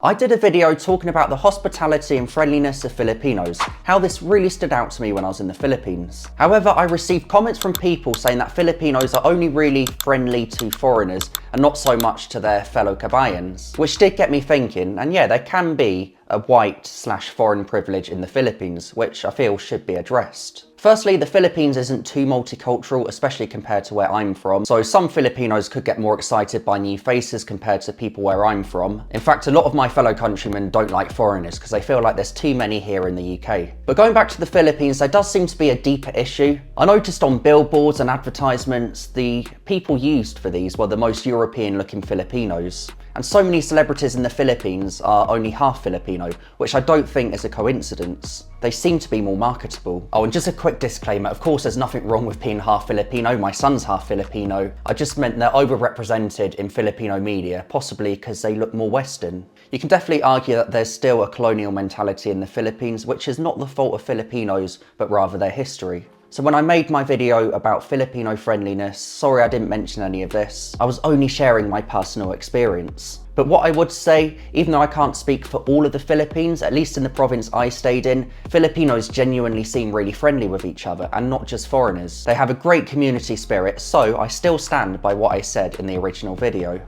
I did a video talking about the hospitality and friendliness of Filipinos, how this really stood out to me when I was in the Philippines. However, I received comments from people saying that Filipinos are only really friendly to foreigners and not so much to their fellow kabayans, which did get me thinking, and yeah, there can be a white/foreign privilege in the Philippines, which I feel should be addressed. Firstly, the Philippines isn't too multicultural, especially compared to where I'm from, so some Filipinos could get more excited by new faces compared to people where I'm from. In fact, a lot of my fellow countrymen don't like foreigners because they feel like there's too many here in the UK. But going back to the Philippines, there does seem to be a deeper issue. I noticed on billboards and advertisements, the people used for these were the most European-looking Filipinos. And so many celebrities in the Philippines are only half Filipino, which I don't think is a coincidence. They seem to be more marketable. Oh, and just a quick disclaimer, of course there's nothing wrong with being half Filipino, my son's half Filipino. I just meant they're overrepresented in Filipino media, possibly because they look more Western. You can definitely argue that there's still a colonial mentality in the Philippines, which is not the fault of Filipinos, but rather their history. So when I made my video about Filipino friendliness, sorry I didn't mention any of this. I was only sharing my personal experience. But what I would say, even though I can't speak for all of the Philippines, at least in the province I stayed in, Filipinos genuinely seem really friendly with each other and not just foreigners. They have a great community spirit, so I still stand by what I said in the original video.